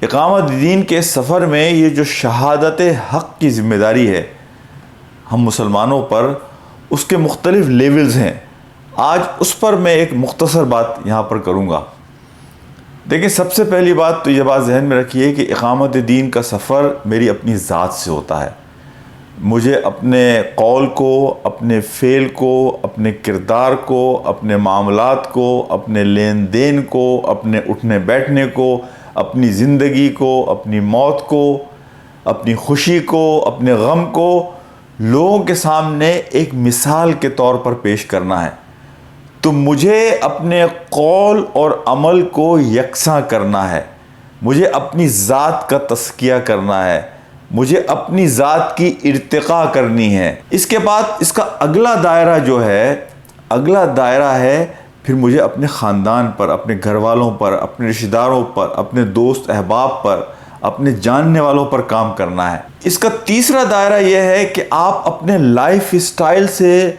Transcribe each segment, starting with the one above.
اقامت دین کے سفر میں یہ جو شہادت حق کی ذمہ داری ہے ہم مسلمانوں پر، اس کے مختلف لیولز ہیں۔ آج اس پر میں ایک مختصر بات یہاں پر کروں گا۔ دیکھیں، سب سے پہلی بات تو یہ بات ذہن میں رکھیے کہ اقامت دین کا سفر میری اپنی ذات سے ہوتا ہے۔ مجھے اپنے قول کو، اپنے فعل کو، اپنے کردار کو، اپنے معاملات کو، اپنے لین دین کو، اپنے اٹھنے بیٹھنے کو، اپنی زندگی کو، اپنی موت کو، اپنی خوشی کو، اپنے غم کو لوگوں کے سامنے ایک مثال کے طور پر پیش کرنا ہے۔ تو مجھے اپنے قول اور عمل کو یکساں کرنا ہے، مجھے اپنی ذات کا تزکیہ کرنا ہے، مجھے اپنی ذات کی ارتقاء کرنی ہے۔ اس کے بعد اس کا اگلا دائرہ جو ہے، اگلا دائرہ ہے پھر مجھے اپنے خاندان پر، اپنے گھر والوں پر، اپنے رشتہ داروں پر، اپنے دوست احباب پر، اپنے جاننے والوں پر کام کرنا ہے۔ اس کا تیسرا دائرہ یہ ہے کہ آپ اپنے لائف اسٹائل سے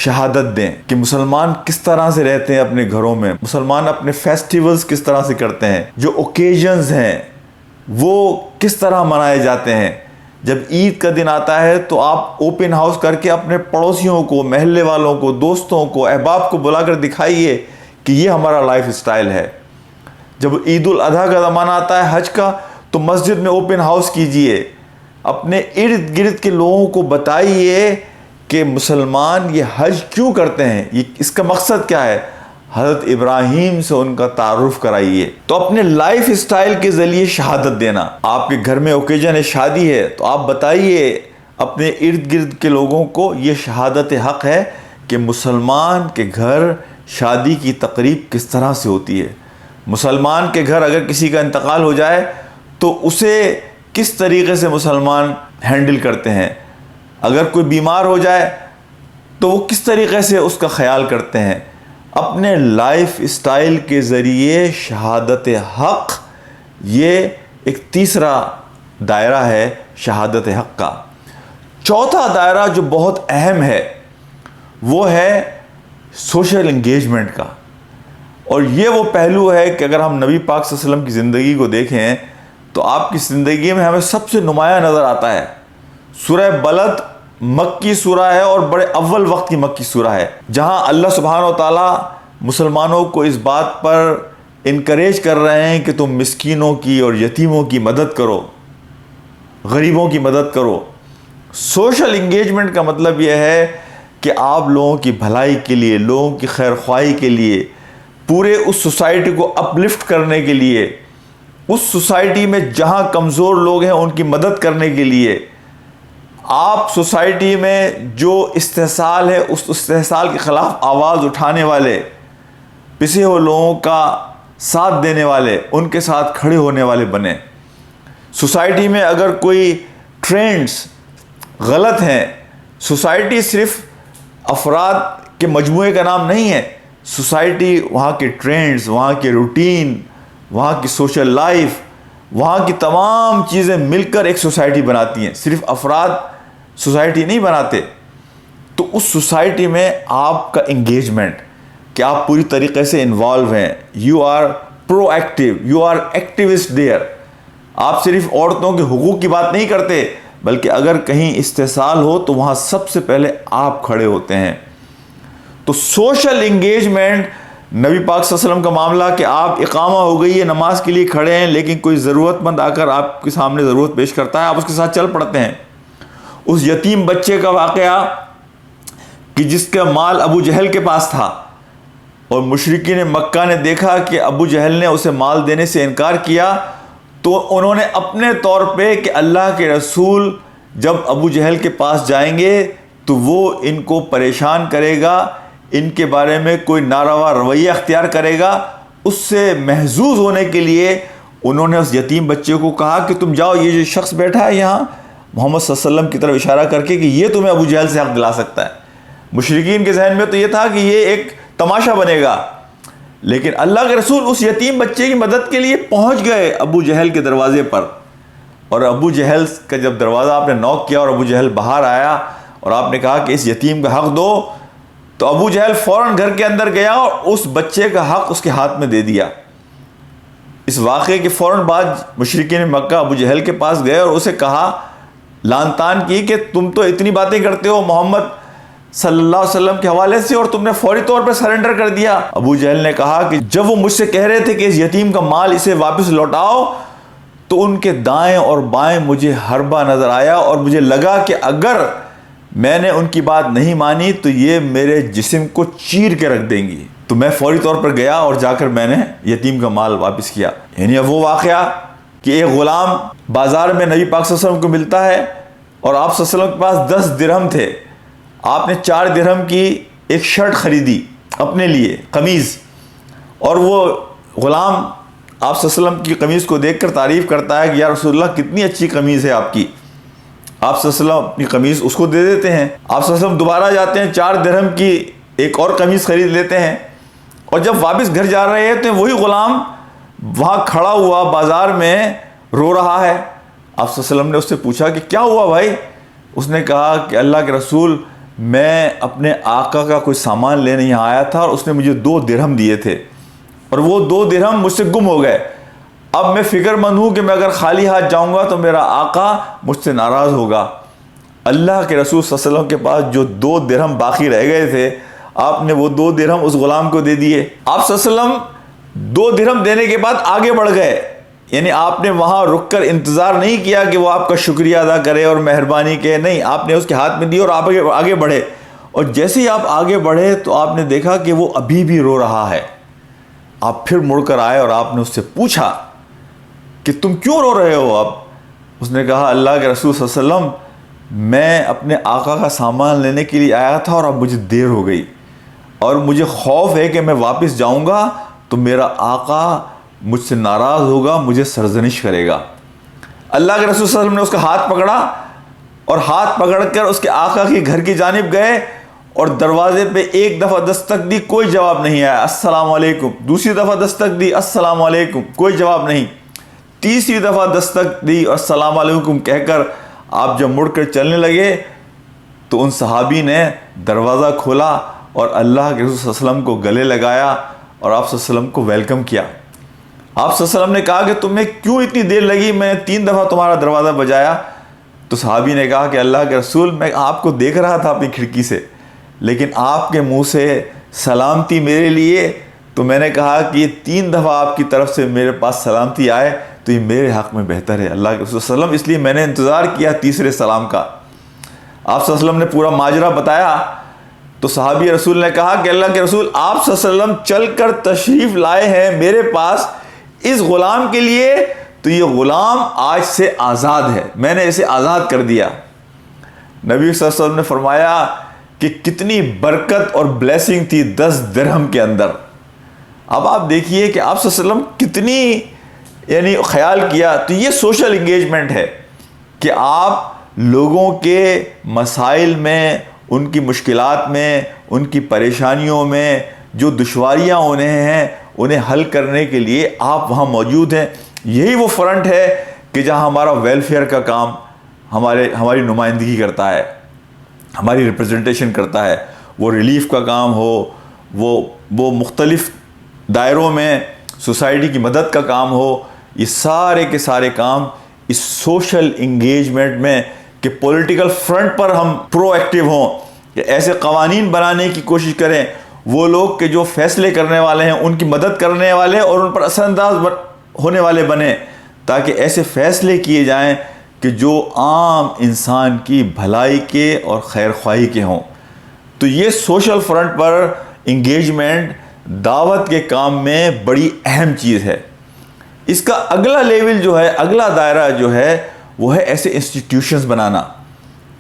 شہادت دیں کہ مسلمان کس طرح سے رہتے ہیں اپنے گھروں میں، مسلمان اپنے فیسٹیولز کس طرح سے کرتے ہیں، جو اوکیزنز ہیں وہ کس طرح منائے جاتے ہیں۔ جب عید کا دن آتا ہے تو آپ اوپن ہاؤس کر کے اپنے پڑوسیوں کو، محلے والوں کو، دوستوں کو، احباب کو بلا کر دکھائیے کہ یہ ہمارا لائف اسٹائل ہے۔ جب عید الاضحیٰ کا زمانہ آتا ہے، حج کا، تو مسجد میں اوپن ہاؤس کیجئے، اپنے ارد گرد کے لوگوں کو بتائیے کہ مسلمان یہ حج کیوں کرتے ہیں، اس کا مقصد کیا ہے۔ حضرت ابراہیم سے ان کا تعارف کرائیے۔ تو اپنے لائف اسٹائل کے ذریعے شہادت دینا۔ آپ کے گھر میں اوکیزن ہے، شادی ہے، تو آپ بتائیے اپنے ارد گرد کے لوگوں کو یہ شہادت حق ہے کہ مسلمان کے گھر شادی کی تقریب کس طرح سے ہوتی ہے۔ مسلمان کے گھر اگر کسی کا انتقال ہو جائے تو اسے کس طریقے سے مسلمان ہینڈل کرتے ہیں۔ اگر کوئی بیمار ہو جائے تو وہ کس طریقے سے اس کا خیال کرتے ہیں۔ اپنے لائف اسٹائل کے ذریعے شہادت حق، یہ ایک تیسرا دائرہ ہے شہادت حق کا۔ چوتھا دائرہ جو بہت اہم ہے وہ ہے سوشل انگیجمنٹ کا، اور یہ وہ پہلو ہے کہ اگر ہم نبی پاک صلی اللہ علیہ وسلم کی زندگی کو دیکھیں تو آپ کی زندگی میں ہمیں سب سے نمایاں نظر آتا ہے۔ سورہ بلد مکی سورہ ہے اور بڑے اول وقت کی مکی سورہ ہے، جہاں اللہ سبحانہ و تعالیٰ مسلمانوں کو اس بات پر انکریج کر رہے ہیں کہ تم مسکینوں کی اور یتیموں کی مدد کرو، غریبوں کی مدد کرو۔ سوشل انگیجمنٹ کا مطلب یہ ہے کہ آپ لوگوں کی بھلائی کے لیے، لوگوں کی خیر خواہی کے لیے، پورے اس سوسائٹی کو اپلفٹ کرنے کے لیے، اس سوسائٹی میں جہاں کمزور لوگ ہیں ان کی مدد کرنے کے لیے، آپ سوسائٹی میں جو استحصال ہے اس استحصال کے خلاف آواز اٹھانے والے، پسے ہوئے لوگوں کا ساتھ دینے والے، ان کے ساتھ کھڑے ہونے والے بنیں۔ سوسائٹی میں اگر کوئی ٹرینڈز غلط ہیں، سوسائٹی صرف افراد کے مجموعے کا نام نہیں ہے، سوسائٹی وہاں کے ٹرینڈز، وہاں کے روٹین، وہاں کی سوشل لائف، وہاں کی تمام چیزیں مل کر ایک سوسائٹی بناتی ہیں، صرف افراد سوسائٹی نہیں بناتے۔ تو اس سوسائٹی میں آپ کا انگیجمنٹ، کہ آپ پوری طریقے سے انوالو ہیں، you are proactive, you are activist there. آپ صرف عورتوں کے حقوق کی بات نہیں کرتے، بلکہ اگر کہیں استحصال ہو تو وہاں سب سے پہلے آپ کھڑے ہوتے ہیں۔ تو سوشل انگیجمنٹ، نبی پاک صلی اللہ علیہ وسلم کا معاملہ کہ آپ اقامہ ہو گئی ہے، نماز کے لیے کھڑے ہیں، لیکن کوئی ضرورت مند آ کر آپ کے سامنے ضرورت پیش کرتا ہے، آپ اس کے ساتھ چل پڑتے ہیں۔ اس یتیم بچے کا واقعہ کہ جس کا مال ابو جہل کے پاس تھا، اور مشرکین مکہ نے دیکھا کہ ابو جہل نے اسے مال دینے سے انکار کیا، تو انہوں نے اپنے طور پہ کہ اللہ کے رسول جب ابو جہل کے پاس جائیں گے تو وہ ان کو پریشان کرے گا، ان کے بارے میں کوئی ناروا رویہ اختیار کرے گا، اس سے محظوظ ہونے کے لیے انہوں نے اس یتیم بچے کو کہا کہ تم جاؤ، یہ جو شخص بیٹھا ہے یہاں محمد صلی اللہ علیہ وسلم کی طرف اشارہ کر کے کہ یہ تمہیں ابو جہل سے حق دلا سکتا ہے۔ مشرکین کے ذہن میں تو یہ تھا کہ یہ ایک تماشا بنے گا، لیکن اللہ کے رسول اس یتیم بچے کی مدد کے لیے پہنچ گئے ابو جہل کے دروازے پر، اور ابو جہل کا جب دروازہ آپ نے نوک کیا اور ابو جہل باہر آیا اور آپ نے کہا کہ اس یتیم کا حق دو، تو ابو جہل فوراً گھر کے اندر گیا اور اس بچے کا حق اس کے ہاتھ میں دے دیا۔ اس واقعے کے فوراً بعد مشرکین مکہ ابو جہل کے پاس گئے اور اسے کہا، لعن طعن کی کہ تم تو اتنی باتیں کرتے ہو محمد صلی اللہ علیہ وسلم کے حوالے سے اور تم نے فوری طور پر سرنڈر کر دیا۔ ابو جہل نے کہا کہ جب وہ مجھ سے کہہ رہے تھے کہ اس یتیم کا مال اسے واپس لوٹاؤ تو ان کے دائیں اور بائیں مجھے حربہ نظر آیا اور مجھے لگا کہ اگر میں نے ان کی بات نہیں مانی تو یہ میرے جسم کو چیر کے رکھ دیں گی۔ تو میں فوری طور پر گیا اور جا کر میں نے یتیم کا مال واپس کیا۔ یعنی اب وہ واقعہ کہ ایک غلام بازار میں نبی پاک صلی اللہ علیہ وسلم کو ملتا ہے اور آپ صلی اللہ علیہ وسلم کے پاس 10 درہم تھے، آپ نے 4 درہم کی ایک شرٹ خریدی اپنے لیے، قمیض، اور وہ غلام آپ صلی اللہ علیہ وسلم کی قمیض کو دیکھ کر تعریف کرتا ہے کہ یا رسول اللہ کتنی اچھی قمیض ہے آپ کی۔ آپ صلی اللہ علیہ وسلم اپنی قمیض اس کو دے دیتے ہیں۔ آپ صلی اللہ علیہ وسلم دوبارہ جاتے ہیں، 4 درہم کی ایک اور قمیض خرید لیتے ہیں، اور جب واپس گھر جا رہے ہیں تو وہی غلام وہاں کھڑا ہوا بازار میں رو رہا ہے۔ آپ صلی اللہ علیہ وسلم نے اس سے پوچھا کہ کیا ہوا بھائی؟ اس نے کہا کہ اللہ کے رسول، میں اپنے آقا کا کوئی سامان لینے یہاں آیا تھا اور اس نے مجھے 2 درہم دیے تھے اور وہ 2 درہم مجھ سے گم ہو گئے۔ اب میں فکر مند ہوں کہ میں اگر خالی ہاتھ جاؤں گا تو میرا آقا مجھ سے ناراض ہوگا۔ اللہ کے رسول صلی اللہ علیہ وسلم کے پاس جو 2 درہم باقی رہ گئے تھے، آپ نے وہ 2 درہم اس غلام کو دے دیے۔ آپ صلی اللہ علیہ وسلم 2 درہم دینے کے بعد آگے بڑھ گئے، یعنی آپ نے وہاں رک کر انتظار نہیں کیا کہ وہ آپ کا شکریہ ادا کرے اور مہربانی کہے، نہیں، آپ نے اس کے ہاتھ میں دی اور آپ آگے بڑھے۔ اور جیسے ہی آپ آگے بڑھے تو آپ نے دیکھا کہ وہ ابھی بھی رو رہا ہے۔ آپ پھر مڑ کر آئے اور آپ نے اس سے پوچھا کہ تم کیوں رو رہے ہو؟ اب اس نے کہا، اللہ کے رسول صلی اللہ علیہ وسلم، میں اپنے آقا کا سامان لینے کے لیے آیا تھا اور اب مجھے دیر ہو گئی اور مجھے خوف ہے کہ میں واپس جاؤں گا تو میرا آقا مجھ سے ناراض ہوگا، مجھے سرزنش کرے گا۔ اللہ کے رسول صلی اللہ علیہ وسلم نے اس کا ہاتھ پکڑا اور ہاتھ پکڑ کر اس کے آقا کے گھر کی جانب گئے اور دروازے پہ ایک دفعہ دستک دی، کوئی جواب نہیں آیا، السلام علیکم۔ دوسری دفعہ دستک دی، السلام علیکم، کوئی جواب نہیں۔ تیسری دفعہ دستک دی اور السلام علیکم کہہ کر آپ جب مڑ کر چلنے لگے تو ان صحابی نے دروازہ کھولا اور اللہ کے رسول صلی اللہ علیہ وسلم کو گلے لگایا اور آپ صلی اللہ علیہ وسلم کو ویلکم کیا۔ آپ صلی اللہ علیہ وسلم نے کہا کہ تمہیں کیوں اتنی دیر لگی؟ میں نے 3 دفعہ تمہارا دروازہ بجایا۔ تو صحابی نے کہا کہ اللہ کے رسول، میں آپ کو دیکھ رہا تھا اپنی کھڑکی سے، لیکن آپ کے منہ سے سلامتی میرے لیے، تو میں نے کہا کہ یہ 3 دفعہ آپ کی طرف سے میرے پاس سلامتی آئے تو یہ میرے حق میں بہتر ہے اللہ کے رسول صلی اللہ علیہ وسلم، اس لیے میں نے انتظار کیا تیسرے سلام کا۔ آپ صلی اللہ علیہ وسلم نے پورا ماجرا بتایا تو صحابی رسول نے کہا کہ اللہ کے رسول، آپ صلی اللہ علیہ وسلم چل کر تشریف لائے ہیں میرے پاس اس غلام کے لیے، تو یہ غلام آج سے آزاد ہے، میں نے اسے آزاد کر دیا۔ نبی صلی اللہ علیہ وسلم نے فرمایا کہ کتنی برکت اور بلیسنگ تھی 10 درہم کے اندر۔ اب آپ دیکھیے کہ آپ صلی اللہ علیہ وسلم کتنی یعنی خیال کیا۔ تو یہ سوشل انگیجمنٹ ہے کہ آپ لوگوں کے مسائل میں، ان کی مشکلات میں، ان کی پریشانیوں میں جو دشواریاں انہیں حل کرنے کے لیے آپ وہاں موجود ہیں۔ یہی وہ فرنٹ ہے کہ جہاں ہمارا ویلفیئر کا کام ہماری نمائندگی کرتا ہے، ہماری ریپرزنٹیشن کرتا ہے، وہ ریلیف کا کام ہو، وہ مختلف دائروں میں سوسائٹی کی مدد کا کام ہو، یہ سارے کے سارے کام اس سوشل انگیجمنٹ میں کہ پولیٹیکل فرنٹ پر ہم پرو ایکٹیو ہوں، کہ ایسے قوانین بنانے کی کوشش کریں، وہ لوگ کہ جو فیصلے کرنے والے ہیں ان کی مدد کرنے والے اور ان پر اثر انداز ہونے والے بنیں، تاکہ ایسے فیصلے کیے جائیں کہ جو عام انسان کی بھلائی کے اور خیر خواہی کے ہوں۔ تو یہ سوشل فرنٹ پر انگیجمنٹ دعوت کے کام میں بڑی اہم چیز ہے۔ اس کا اگلا لیول جو ہے، اگلا دائرہ جو ہے، وہ ہے ایسے انسٹیٹیوشنز بنانا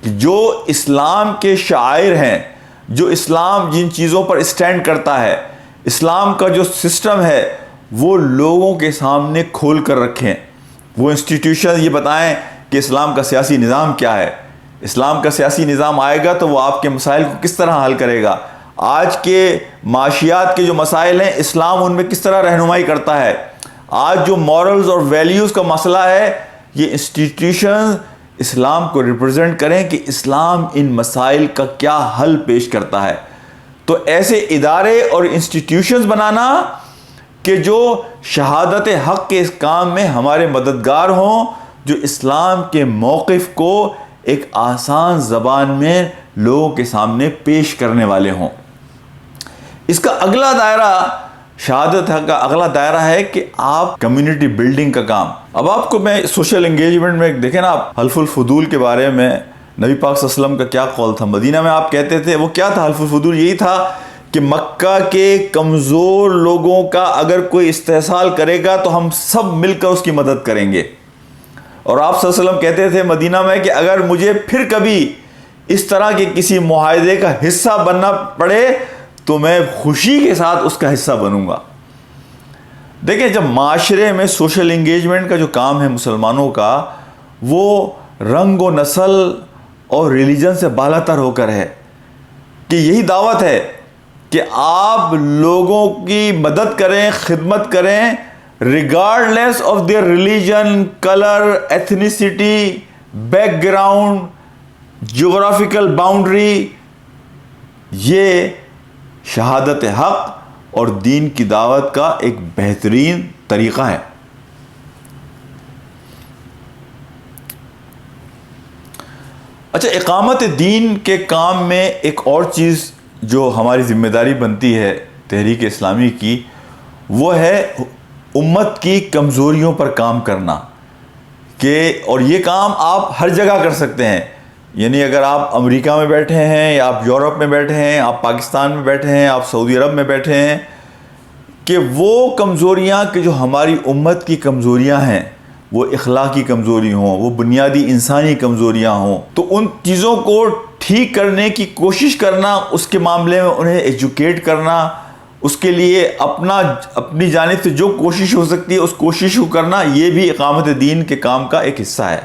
کہ جو اسلام کے شعائر ہیں، جو اسلام جن چیزوں پر اسٹینڈ کرتا ہے، اسلام کا جو سسٹم ہے، وہ لوگوں کے سامنے کھول کر رکھیں۔ وہ انسٹیٹیوشن یہ بتائیں کہ اسلام کا سیاسی نظام کیا ہے، اسلام کا سیاسی نظام آئے گا تو وہ آپ کے مسائل کو کس طرح حل کرے گا، آج کے معاشیات کے جو مسائل ہیں اسلام ان میں کس طرح رہنمائی کرتا ہے، آج جو مورلز اور ویلیوز کا مسئلہ ہے، یہ انسٹیٹیوشن اسلام کو ریپرزینٹ کریں کہ اسلام ان مسائل کا کیا حل پیش کرتا ہے۔ تو ایسے ادارے اور انسٹیٹیوشنز بنانا کہ جو شہادت حق کے اس کام میں ہمارے مددگار ہوں، جو اسلام کے موقف کو ایک آسان زبان میں لوگوں کے سامنے پیش کرنے والے ہوں۔ اس کا اگلا دائرہ، شہادت حق کا اگلا دائرہ ہے کہ آپ کمیونٹی بلڈنگ کا کام۔ اب آپ کو میں سوشل انگیجمنٹ میں دیکھیں نا، آپ حلف الفضول کے بارے میں نبی پاک صلی اللہ علیہ وسلم کا کیا قول تھا؟ مدینہ میں آپ کہتے تھے، وہ کیا تھا حلف الفضول؟ یہی تھا کہ مکہ کے کمزور لوگوں کا اگر کوئی استحصال کرے گا تو ہم سب مل کر اس کی مدد کریں گے۔ اور آپ صلی اللہ علیہ وسلم کہتے تھے مدینہ میں کہ اگر مجھے پھر کبھی اس طرح کے کسی معاہدے کا حصہ بننا پڑے تو میں خوشی کے ساتھ اس کا حصہ بنوں گا۔ دیکھیں، جب معاشرے میں سوشل انگیجمنٹ کا جو کام ہے مسلمانوں کا، وہ رنگ و نسل اور ریلیجن سے بالا تر ہو کر ہے، کہ یہی دعوت ہے کہ آپ لوگوں کی مدد کریں، خدمت کریں، regardless of their religion, colour, ethnicity, background, جغرافیکل باؤنڈری۔ یہ شہادت حق اور دین کی دعوت کا ایک بہترین طریقہ ہے۔ اچھا، اقامت دین کے کام میں ایک اور چیز جو ہماری ذمہ داری بنتی ہے تحریک اسلامی کی، وہ ہے امت کی کمزوریوں پر کام کرنا۔ اور یہ کام آپ ہر جگہ کر سکتے ہیں، یعنی اگر آپ امریکہ میں بیٹھے ہیں، یا آپ یورپ میں بیٹھے ہیں، آپ پاکستان میں بیٹھے ہیں، آپ سعودی عرب میں بیٹھے ہیں، کہ وہ کمزوریاں کہ جو ہماری امت کی کمزوریاں ہیں، وہ اخلاقی کمزوری ہوں، وہ بنیادی انسانی کمزوریاں ہوں، تو ان چیزوں کو ٹھیک کرنے کی کوشش کرنا، اس کے معاملے میں انہیں ایجوکیٹ کرنا، اس کے لیے اپنی جانب سے جو کوشش ہو سکتی ہے اس کوشش کو کرنا، یہ بھی اقامت دین کے کام کا ایک حصہ ہے۔